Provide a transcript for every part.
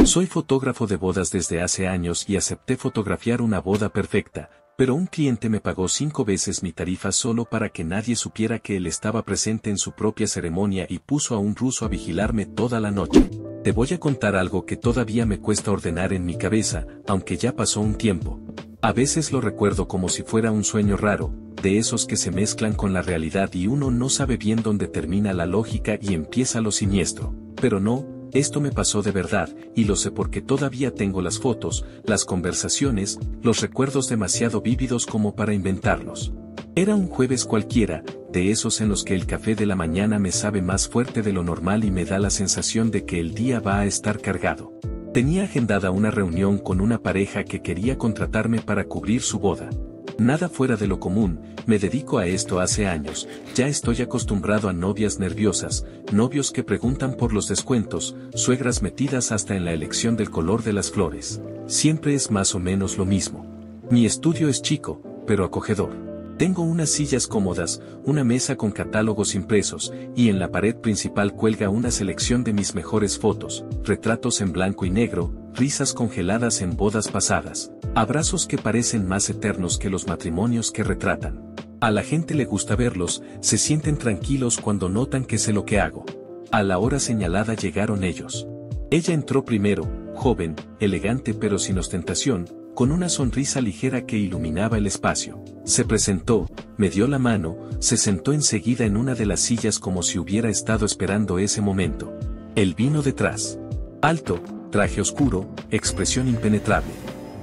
Soy fotógrafo de bodas desde hace años y acepté fotografiar una boda perfecta, pero un cliente me pagó 5 veces mi tarifa solo para que nadie supiera que él estaba presente en su propia ceremonia y puso a un ruso a vigilarme toda la noche. Te voy a contar algo que todavía me cuesta ordenar en mi cabeza, aunque ya pasó un tiempo. A veces lo recuerdo como si fuera un sueño raro, de esos que se mezclan con la realidad y uno no sabe bien dónde termina la lógica y empieza lo siniestro. Pero no, esto me pasó de verdad, y lo sé porque todavía tengo las fotos, las conversaciones, los recuerdos demasiado vívidos como para inventarlos. Era un jueves cualquiera, de esos en los que el café de la mañana me sabe más fuerte de lo normal y me da la sensación de que el día va a estar cargado. Tenía agendada una reunión con una pareja que quería contratarme para cubrir su boda. Nada fuera de lo común, me dedico a esto hace años, ya estoy acostumbrado a novias nerviosas, novios que preguntan por los descuentos, suegras metidas hasta en la elección del color de las flores. Siempre es más o menos lo mismo. Mi estudio es chico, pero acogedor. Tengo unas sillas cómodas, una mesa con catálogos impresos, y en la pared principal cuelga una selección de mis mejores fotos, retratos en blanco y negro, risas congeladas en bodas pasadas, abrazos que parecen más eternos que los matrimonios que retratan. A la gente le gusta verlos, se sienten tranquilos cuando notan que sé lo que hago. A la hora señalada llegaron ellos. Ella entró primero, joven, elegante pero sin ostentación, con una sonrisa ligera que iluminaba el espacio. Se presentó, me dio la mano, se sentó enseguida en una de las sillas como si hubiera estado esperando ese momento. Él vino detrás. Alto, traje oscuro, expresión impenetrable.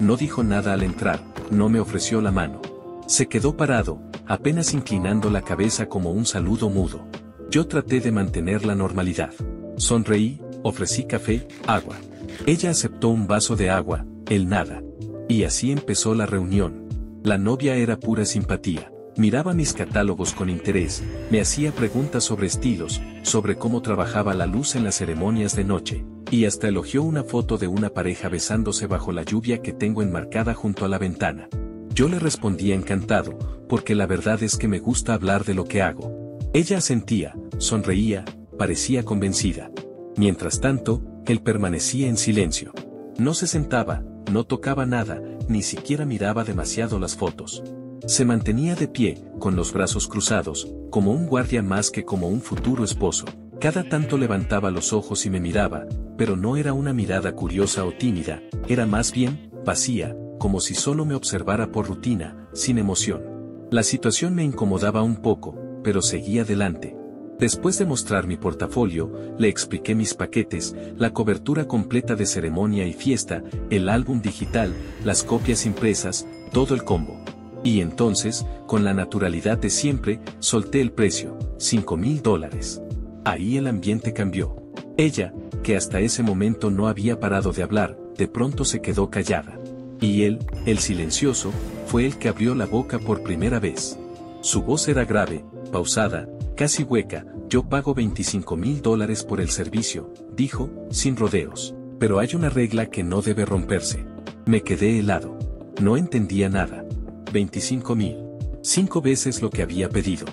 No dijo nada al entrar, no me ofreció la mano. Se quedó parado, apenas inclinando la cabeza como un saludo mudo. Yo traté de mantener la normalidad. Sonreí, ofrecí café, agua. Ella aceptó un vaso de agua, él nada. Y así empezó la reunión. La novia era pura simpatía. Miraba mis catálogos con interés, me hacía preguntas sobre estilos, sobre cómo trabajaba la luz en las ceremonias de noche, y hasta elogió una foto de una pareja besándose bajo la lluvia que tengo enmarcada junto a la ventana. Yo le respondía encantado, porque la verdad es que me gusta hablar de lo que hago. Ella asentía, sonreía, parecía convencida. Mientras tanto, él permanecía en silencio. No se sentaba, no tocaba nada, ni siquiera miraba demasiado las fotos. Se mantenía de pie, con los brazos cruzados, como un guardia más que como un futuro esposo. Cada tanto levantaba los ojos y me miraba, pero no era una mirada curiosa o tímida, era más bien, vacía, como si solo me observara por rutina, sin emoción. La situación me incomodaba un poco, pero seguía adelante. Después de mostrar mi portafolio, le expliqué mis paquetes, la cobertura completa de ceremonia y fiesta, el álbum digital, las copias impresas, todo el combo. Y entonces, con la naturalidad de siempre, solté el precio, $5,000. Ahí el ambiente cambió. Ella, que hasta ese momento no había parado de hablar, de pronto se quedó callada. Y él, el silencioso, fue el que abrió la boca por primera vez. Su voz era grave, pausada, casi hueca. Yo pago $25,000 por el servicio, dijo, sin rodeos. Pero hay una regla que no debe romperse. Me quedé helado. No entendía nada. 25,000. 5 veces lo que había pedido.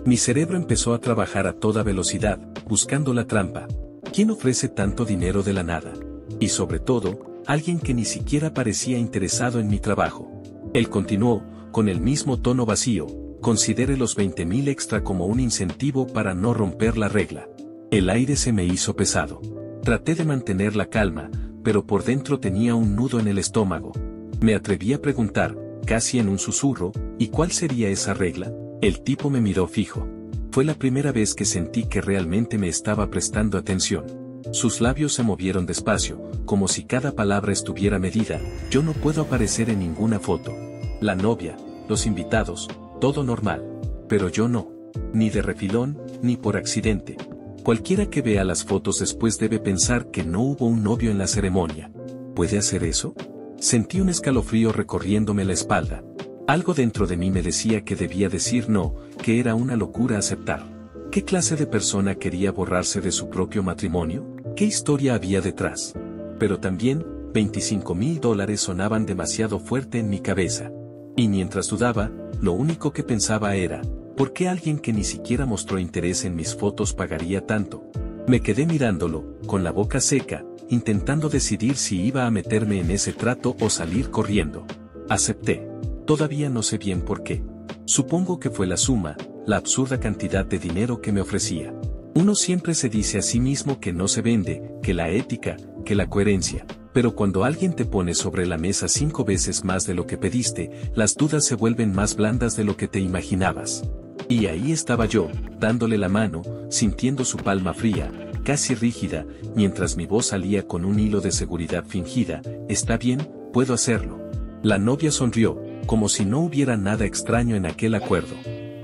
Mi cerebro empezó a trabajar a toda velocidad, buscando la trampa. ¿Quién ofrece tanto dinero de la nada? Y sobre todo, alguien que ni siquiera parecía interesado en mi trabajo. Él continuó, con el mismo tono vacío. Considere los 20,000 extra como un incentivo para no romper la regla. El aire se me hizo pesado. Traté de mantener la calma, pero por dentro tenía un nudo en el estómago. Me atreví a preguntar, casi en un susurro, ¿y cuál sería esa regla? El tipo me miró fijo. Fue la primera vez que sentí que realmente me estaba prestando atención. Sus labios se movieron despacio, como si cada palabra estuviera medida. Yo no puedo aparecer en ninguna foto. La novia, los invitados, todo normal. Pero yo no. Ni de refilón, ni por accidente. Cualquiera que vea las fotos después debe pensar que no hubo un novio en la ceremonia. ¿Puede hacer eso? Sentí un escalofrío recorriéndome la espalda. Algo dentro de mí me decía que debía decir no, que era una locura aceptar. ¿Qué clase de persona quería borrarse de su propio matrimonio? ¿Qué historia había detrás? Pero también, $25,000 sonaban demasiado fuerte en mi cabeza. Y mientras dudaba, lo único que pensaba era, ¿por qué alguien que ni siquiera mostró interés en mis fotos pagaría tanto? Me quedé mirándolo, con la boca seca, intentando decidir si iba a meterme en ese trato o salir corriendo. Acepté. Todavía no sé bien por qué. Supongo que fue la suma, la absurda cantidad de dinero que me ofrecía. Uno siempre se dice a sí mismo que no se vende, que la ética, que la coherencia, pero cuando alguien te pone sobre la mesa 5 veces más de lo que pediste, las dudas se vuelven más blandas de lo que te imaginabas. Y ahí estaba yo, dándole la mano, sintiendo su palma fría, casi rígida, mientras mi voz salía con un hilo de seguridad fingida: «Está bien, puedo hacerlo». La novia sonrió, como si no hubiera nada extraño en aquel acuerdo.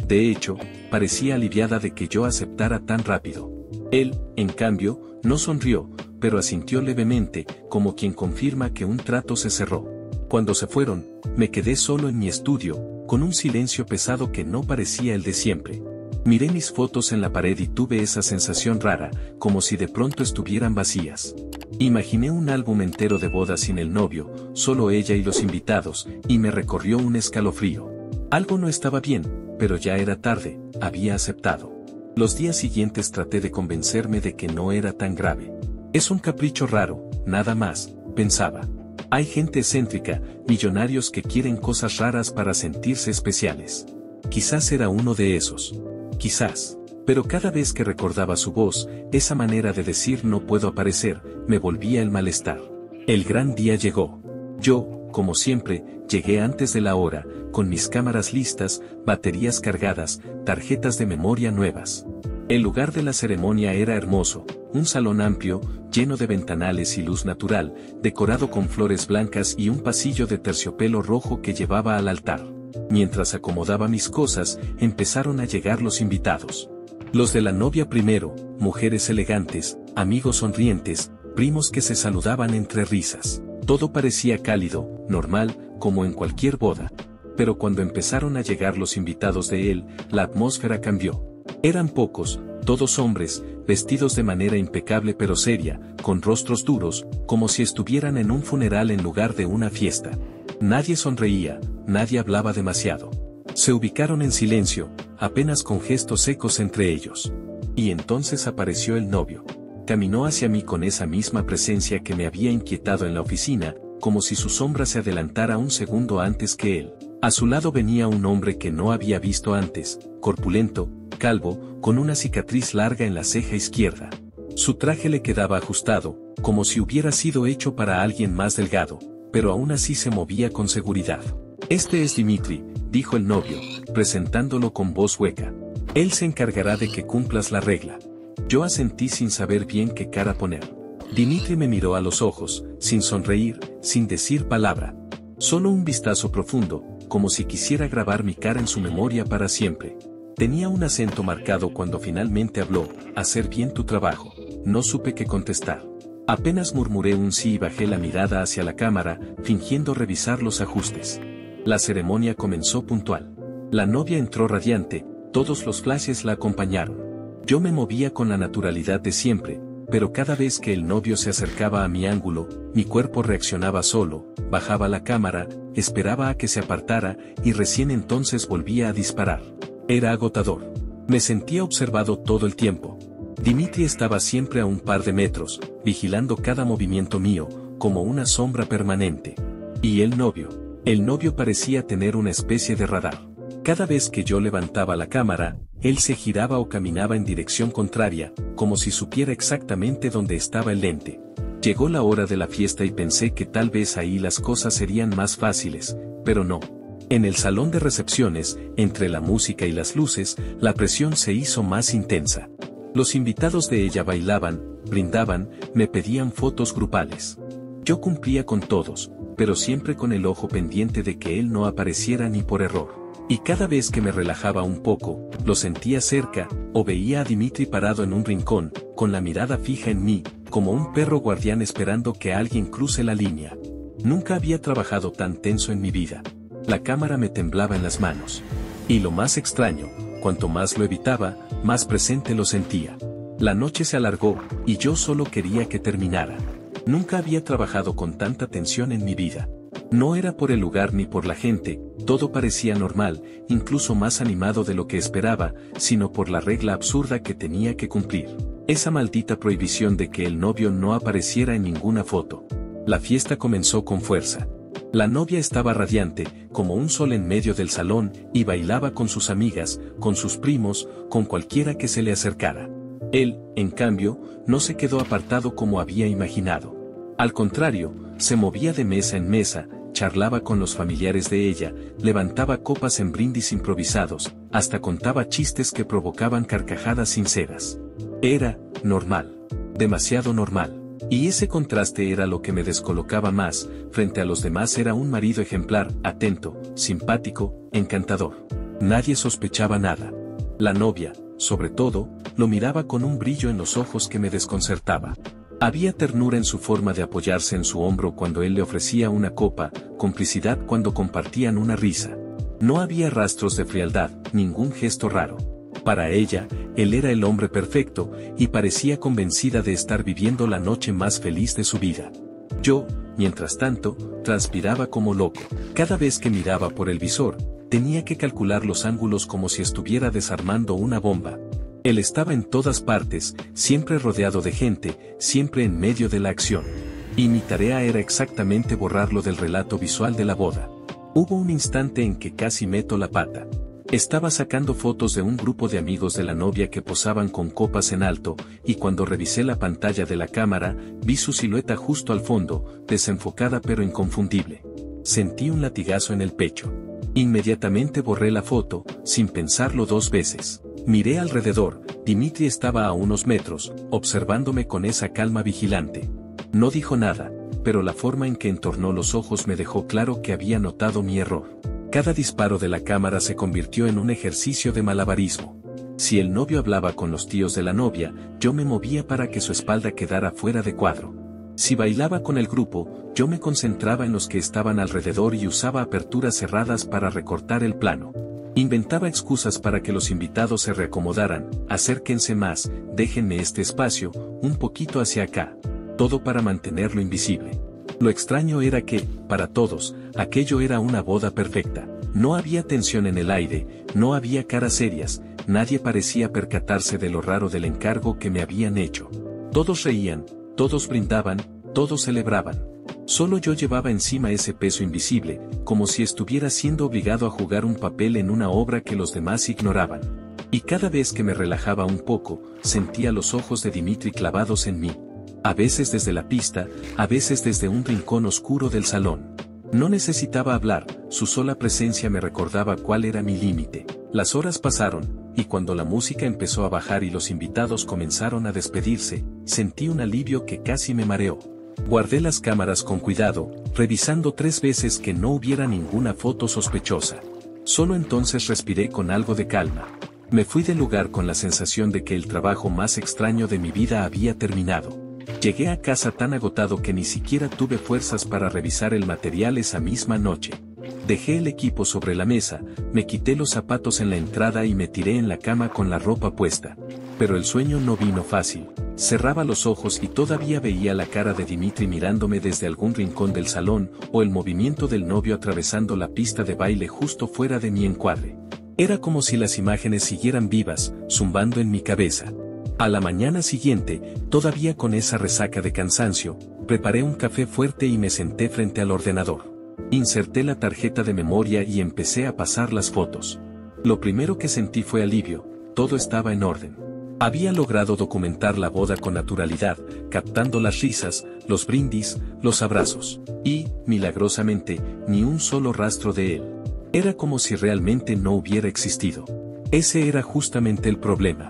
De hecho, parecía aliviada de que yo aceptara tan rápido. Él, en cambio, no sonrió, pero asintió levemente, como quien confirma que un trato se cerró. Cuando se fueron, me quedé solo en mi estudio, con un silencio pesado que no parecía el de siempre. Miré mis fotos en la pared y tuve esa sensación rara, como si de pronto estuvieran vacías. Imaginé un álbum entero de bodas sin el novio, solo ella y los invitados, y me recorrió un escalofrío. Algo no estaba bien, pero ya era tarde, había aceptado. Los días siguientes traté de convencerme de que no era tan grave. Es un capricho raro, nada más, pensaba. Hay gente excéntrica, millonarios que quieren cosas raras para sentirse especiales. Quizás era uno de esos. Quizás. Pero cada vez que recordaba su voz, esa manera de decir «no puedo aparecer», me volvía el malestar. El gran día llegó. Yo, como siempre, llegué antes de la hora, con mis cámaras listas, baterías cargadas, tarjetas de memoria nuevas. El lugar de la ceremonia era hermoso, un salón amplio, lleno de ventanales y luz natural, decorado con flores blancas y un pasillo de terciopelo rojo que llevaba al altar. Mientras acomodaba mis cosas, empezaron a llegar los invitados. Los de la novia primero, mujeres elegantes, amigos sonrientes, primos que se saludaban entre risas. Todo parecía cálido, normal, como en cualquier boda. Pero cuando empezaron a llegar los invitados de él, la atmósfera cambió. Eran pocos, todos hombres, vestidos de manera impecable pero seria, con rostros duros, como si estuvieran en un funeral en lugar de una fiesta. Nadie sonreía, nadie hablaba demasiado. Se ubicaron en silencio, apenas con gestos secos entre ellos. Y entonces apareció el novio. Caminó hacia mí con esa misma presencia que me había inquietado en la oficina, como si su sombra se adelantara un segundo antes que él. A su lado venía un hombre que no había visto antes, corpulento, calvo, con una cicatriz larga en la ceja izquierda. Su traje le quedaba ajustado, como si hubiera sido hecho para alguien más delgado, pero aún así se movía con seguridad. «Este es Dimitri», dijo el novio, presentándolo con voz hueca. «Él se encargará de que cumplas la regla». Yo asentí sin saber bien qué cara poner. Dimitri me miró a los ojos, sin sonreír, sin decir palabra. Solo un vistazo profundo, como si quisiera grabar mi cara en su memoria para siempre. Tenía un acento marcado cuando finalmente habló: «Hacer bien tu trabajo». No supe qué contestar. Apenas murmuré un sí y bajé la mirada hacia la cámara, fingiendo revisar los ajustes. La ceremonia comenzó puntual. La novia entró radiante, todos los flashes la acompañaron. Yo me movía con la naturalidad de siempre, pero cada vez que el novio se acercaba a mi ángulo, mi cuerpo reaccionaba solo, bajaba la cámara, esperaba a que se apartara y recién entonces volvía a disparar. Era agotador. Me sentía observado todo el tiempo. Dimitri estaba siempre a un par de metros, vigilando cada movimiento mío, como una sombra permanente. Y el novio parecía tener una especie de radar. Cada vez que yo levantaba la cámara, él se giraba o caminaba en dirección contraria, como si supiera exactamente dónde estaba el lente. Llegó la hora de la fiesta y pensé que tal vez ahí las cosas serían más fáciles, pero no. En el salón de recepciones, entre la música y las luces, la presión se hizo más intensa. Los invitados de ella bailaban, brindaban, me pedían fotos grupales. Yo cumplía con todos, pero siempre con el ojo pendiente de que él no apareciera ni por error. Y cada vez que me relajaba un poco, lo sentía cerca, o veía a Dimitri parado en un rincón, con la mirada fija en mí, como un perro guardián esperando que alguien cruce la línea. Nunca había trabajado tan tenso en mi vida. La cámara me temblaba en las manos. Y lo más extraño, cuanto más lo evitaba, más presente lo sentía. La noche se alargó, y yo solo quería que terminara. Nunca había trabajado con tanta tensión en mi vida. No era por el lugar ni por la gente, todo parecía normal, incluso más animado de lo que esperaba, sino por la regla absurda que tenía que cumplir. Esa maldita prohibición de que el novio no apareciera en ninguna foto. La fiesta comenzó con fuerza. La novia estaba radiante, como un sol en medio del salón, y bailaba con sus amigas, con sus primos, con cualquiera que se le acercara. Él, en cambio, no se quedó apartado como había imaginado. Al contrario, se movía de mesa en mesa, charlaba con los familiares de ella, levantaba copas en brindis improvisados, hasta contaba chistes que provocaban carcajadas sinceras. Era normal. Demasiado normal. Y ese contraste era lo que me descolocaba más. Frente a los demás era un marido ejemplar, atento, simpático, encantador. Nadie sospechaba nada. La novia, sobre todo, lo miraba con un brillo en los ojos que me desconcertaba. Había ternura en su forma de apoyarse en su hombro cuando él le ofrecía una copa, complicidad cuando compartían una risa. No había rastros de frialdad, ningún gesto raro. Para ella, él era el hombre perfecto, y parecía convencida de estar viviendo la noche más feliz de su vida. Yo, mientras tanto, transpiraba como loco. Cada vez que miraba por el visor, tenía que calcular los ángulos como si estuviera desarmando una bomba. Él estaba en todas partes, siempre rodeado de gente, siempre en medio de la acción. Y mi tarea era exactamente borrarlo del relato visual de la boda. Hubo un instante en que casi meto la pata. Estaba sacando fotos de un grupo de amigos de la novia que posaban con copas en alto, y cuando revisé la pantalla de la cámara, vi su silueta justo al fondo, desenfocada pero inconfundible. Sentí un latigazo en el pecho. Inmediatamente borré la foto, sin pensarlo dos veces. Miré alrededor, Dimitri estaba a unos metros, observándome con esa calma vigilante. No dijo nada, pero la forma en que entornó los ojos me dejó claro que había notado mi error. Cada disparo de la cámara se convirtió en un ejercicio de malabarismo. Si el novio hablaba con los tíos de la novia, yo me movía para que su espalda quedara fuera de cuadro. Si bailaba con el grupo, yo me concentraba en los que estaban alrededor y usaba aperturas cerradas para recortar el plano. Inventaba excusas para que los invitados se reacomodaran, acérquense más, déjenme este espacio, un poquito hacia acá. Todo para mantenerlo invisible. Lo extraño era que, para todos, aquello era una boda perfecta. No había tensión en el aire, no había caras serias, nadie parecía percatarse de lo raro del encargo que me habían hecho. Todos reían, todos brindaban, todos celebraban. Solo yo llevaba encima ese peso invisible, como si estuviera siendo obligado a jugar un papel en una obra que los demás ignoraban. Y cada vez que me relajaba un poco, sentía los ojos de Dimitri clavados en mí. A veces desde la pista, a veces desde un rincón oscuro del salón. No necesitaba hablar, su sola presencia me recordaba cuál era mi límite. Las horas pasaron, y cuando la música empezó a bajar y los invitados comenzaron a despedirse, sentí un alivio que casi me mareó. Guardé las cámaras con cuidado, revisando 3 veces que no hubiera ninguna foto sospechosa. Solo entonces respiré con algo de calma. Me fui del lugar con la sensación de que el trabajo más extraño de mi vida había terminado. Llegué a casa tan agotado que ni siquiera tuve fuerzas para revisar el material esa misma noche. Dejé el equipo sobre la mesa, me quité los zapatos en la entrada y me tiré en la cama con la ropa puesta. Pero el sueño no vino fácil. Cerraba los ojos y todavía veía la cara de Dimitri mirándome desde algún rincón del salón, o el movimiento del novio atravesando la pista de baile justo fuera de mi encuadre. Era como si las imágenes siguieran vivas, zumbando en mi cabeza. A la mañana siguiente, todavía con esa resaca de cansancio, preparé un café fuerte y me senté frente al ordenador. Inserté la tarjeta de memoria y empecé a pasar las fotos. Lo primero que sentí fue alivio, todo estaba en orden. Había logrado documentar la boda con naturalidad, captando las risas, los brindis, los abrazos. Y, milagrosamente, ni un solo rastro de él. Era como si realmente no hubiera existido. Ese era justamente el problema.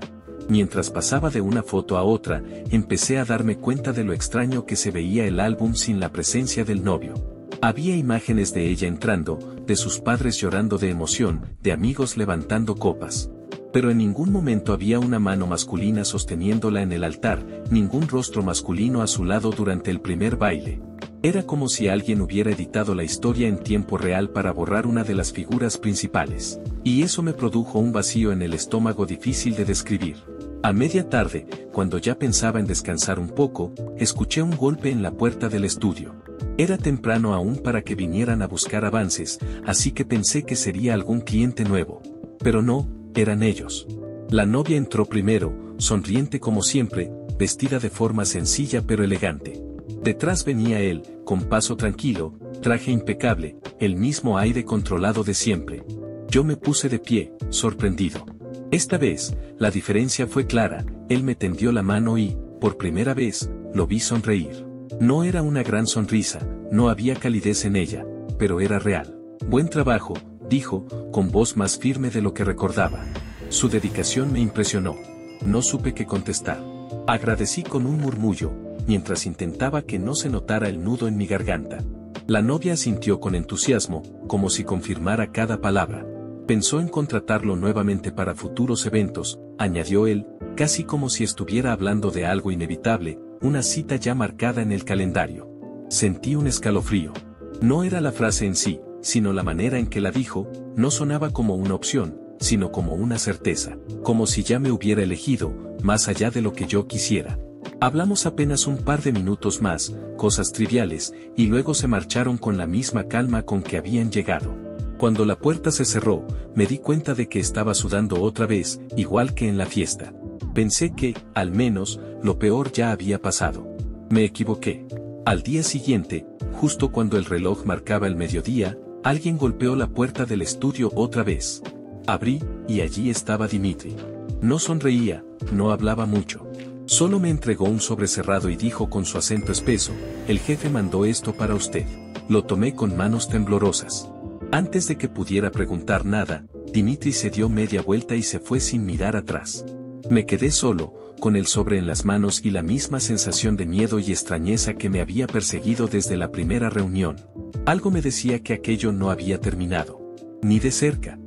Mientras pasaba de una foto a otra, empecé a darme cuenta de lo extraño que se veía el álbum sin la presencia del novio. Había imágenes de ella entrando, de sus padres llorando de emoción, de amigos levantando copas. Pero en ningún momento había una mano masculina sosteniéndola en el altar, ningún rostro masculino a su lado durante el primer baile. Era como si alguien hubiera editado la historia en tiempo real para borrar una de las figuras principales. Y eso me produjo un vacío en el estómago difícil de describir. A media tarde, cuando ya pensaba en descansar un poco, escuché un golpe en la puerta del estudio. Era temprano aún para que vinieran a buscar avances, así que pensé que sería algún cliente nuevo. Pero no, eran ellos. La novia entró primero, sonriente como siempre, vestida de forma sencilla pero elegante. Detrás venía él, con paso tranquilo, traje impecable, el mismo aire controlado de siempre. Yo me puse de pie, sorprendido. Esta vez, la diferencia fue clara, él me tendió la mano y, por primera vez, lo vi sonreír. No era una gran sonrisa, no había calidez en ella, pero era real. Buen trabajo, dijo, con voz más firme de lo que recordaba. Su dedicación me impresionó. No supe qué contestar. Agradecí con un murmullo, mientras intentaba que no se notara el nudo en mi garganta. La novia asintió con entusiasmo, como si confirmara cada palabra. Pensó en contratarlo nuevamente para futuros eventos, añadió él, casi como si estuviera hablando de algo inevitable, una cita ya marcada en el calendario. Sentí un escalofrío. No era la frase en sí, sino la manera en que la dijo, no sonaba como una opción, sino como una certeza, como si ya me hubiera elegido, más allá de lo que yo quisiera. Hablamos apenas un par de minutos más, cosas triviales, y luego se marcharon con la misma calma con que habían llegado. Cuando la puerta se cerró, me di cuenta de que estaba sudando otra vez, igual que en la fiesta. Pensé que, al menos, lo peor ya había pasado. Me equivoqué. Al día siguiente, justo cuando el reloj marcaba el mediodía, alguien golpeó la puerta del estudio otra vez. Abrí, y allí estaba Dimitri. No sonreía, no hablaba mucho. Solo me entregó un sobre cerrado y dijo con su acento espeso, el jefe mandó esto para usted. Lo tomé con manos temblorosas. Antes de que pudiera preguntar nada, Dimitri se dio media vuelta y se fue sin mirar atrás. Me quedé solo, con el sobre en las manos y la misma sensación de miedo y extrañeza que me había perseguido desde la primera reunión. Algo me decía que aquello no había terminado. Ni de cerca.